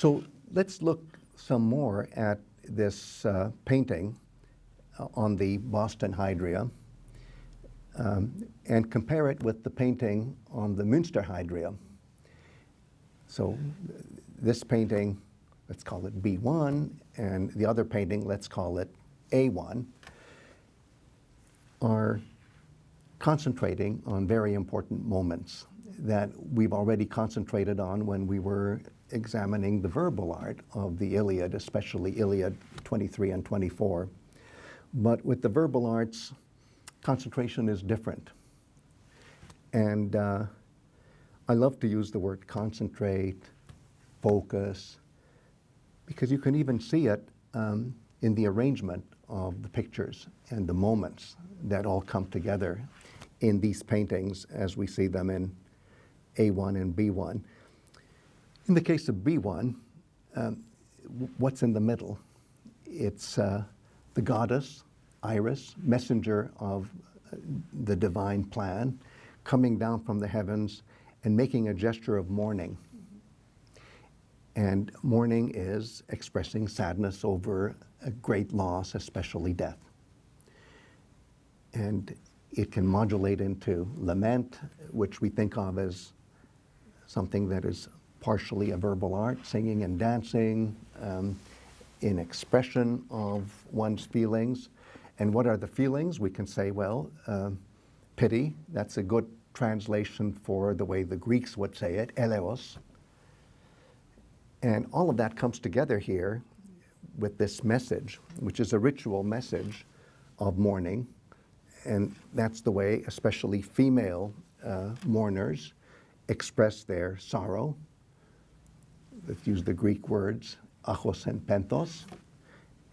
So let's look some more at this painting on the Boston Hydria and compare it with the painting on the Münster Hydria. So this painting, let's call it B1, and the other painting, let's call it A1, are concentrating on very important moments that we've already concentrated on when we were examining the verbal art of the Iliad, especially Iliad 23 and 24. But with the verbal arts, concentration is different. And I love to use the word concentrate, focus, because you can even see it in the arrangement of the pictures and the moments that all come together in these paintings as we see them in A1 and B1. In the case of B1, what's in the middle? It's the goddess, Iris, messenger of the divine plan, coming down from the heavens and making a gesture of mourning. And mourning is expressing sadness over a great loss, especially death. And it can modulate into lament, which we think of as something that is partially a verbal art, singing and dancing, in expression of one's feelings. And what are the feelings? We can say, well, pity, that's a good translation for the way the Greeks would say it, eleos. And all of that comes together here with this message, which is a ritual message of mourning. And that's the way especially female mourners express their sorrow. Let's use the Greek words akhos and penthos.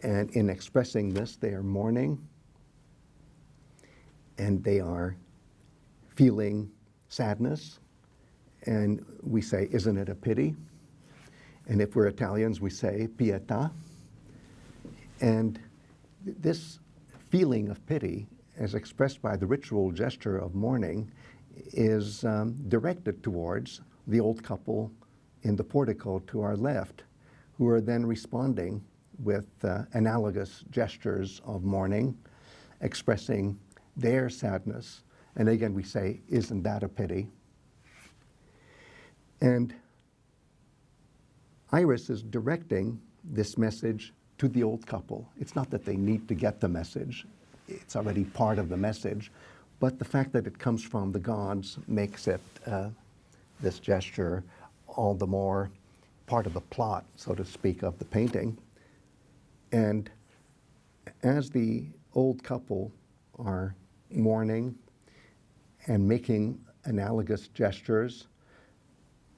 And in expressing this, they are mourning and they are feeling sadness. And we say, isn't it a pity? And if we're Italians, we say pietà. And this feeling of pity, as expressed by the ritual gesture of mourning, is directed towards the old couple in the portico to our left, who are then responding with analogous gestures of mourning, expressing their sadness. And again, we say, isn't that a pity? And Iris is directing this message to the old couple. It's not that they need to get the message. It's already part of the message. But the fact that it comes from the gods makes it, this gesture, all the more part of the plot, so to speak, of the painting. And as the old couple are mourning and making analogous gestures,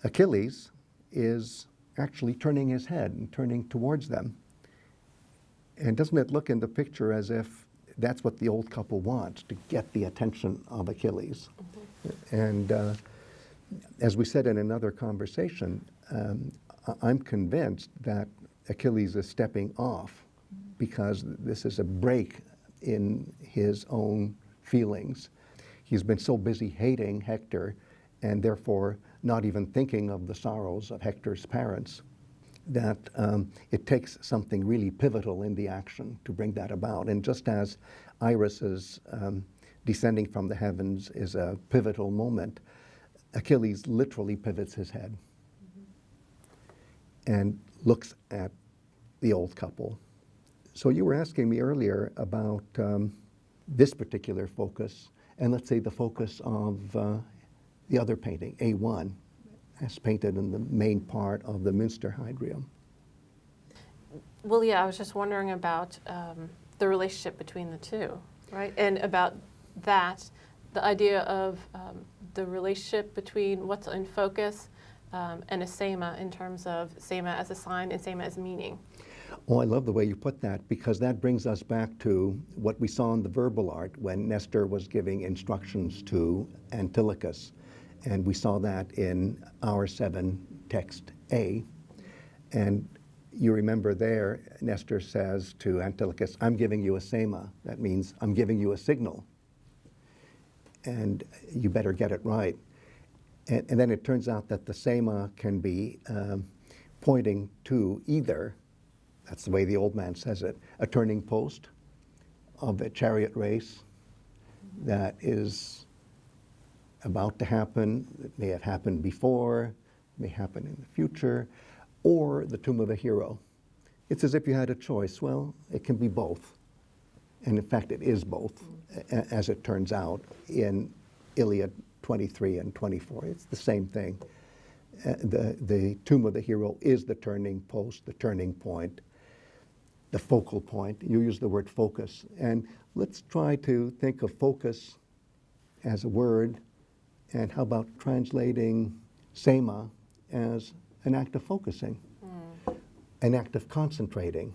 Achilles is actually turning his head and turning towards them. And doesn't it look in the picture as if that's what the old couple wants, to get the attention of Achilles? Mm-hmm. And as we said in another conversation, I'm convinced that Achilles is stepping off because this is a break in his own feelings. He's been so busy hating Hector and therefore not even thinking of the sorrows of Hector's parents that it takes something really pivotal in the action to bring that about. And just as Iris's descending from the heavens is a pivotal moment, Achilles literally pivots his head and looks at the old couple. So you were asking me earlier about this particular focus, and let's say the focus of the other painting, A1, as painted in the main part of the Münster Hydria. Well, yeah, I was just wondering about the relationship between the two, right? And about that, the idea of the relationship between what's in focus and a Sēma in terms of Sēma as a sign and Sēma as meaning. Oh, I love the way you put that, because that brings us back to what we saw in the verbal art when Nestor was giving instructions to Antilochus. And we saw that in our 7 text A. And you remember there, Nestor says to Antilochus, I'm giving you a Sēma. That means I'm giving you a signal. And you better get it right. And then it turns out that the Sēma can be pointing to either, that's the way the old man says it, a turning post of a chariot race that is about to happen, it may have happened before, may happen in the future, or the tomb of a hero. It's as if you had a choice. Well, it can be both. And in fact, it is both, as it turns out, in Iliad 23 and 24. It's the same thing. The tomb of the hero is the turning post, the turning point, the focal point. You use the word focus. And let's try to think of focus as a word, and how about translating Sēma as an act of focusing, an act of concentrating.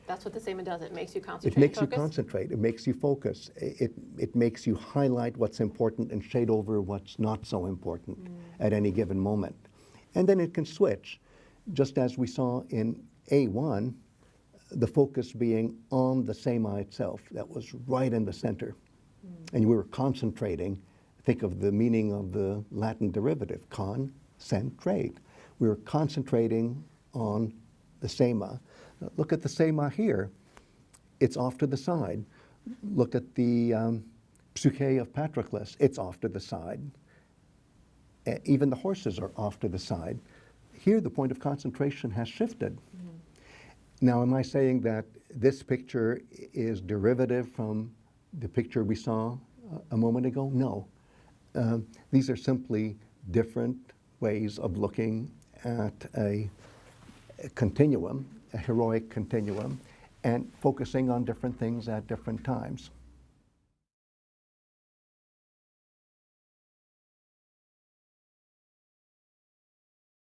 That's what the Sēma does. It makes you concentrate. It makes focus. you concentrate. It makes you focus. It makes you highlight what's important and shade over what's not so important at any given moment. And then it can switch, just as we saw in A1, the focus being on the Sēma itself. That was right in the center. And we were concentrating. Think of the meaning of the Latin derivative, concentrate. We were concentrating on the Sēma. Look at the Sēma here. It's off to the side. Look at the psūkhē of Patroklos. It's off to the side. Even the horses are off to the side. Here, the point of concentration has shifted. Now, am I saying that this picture is derivative from the picture we saw a moment ago? No. These are simply different ways of looking at a continuum, a heroic continuum, and focusing on different things at different times.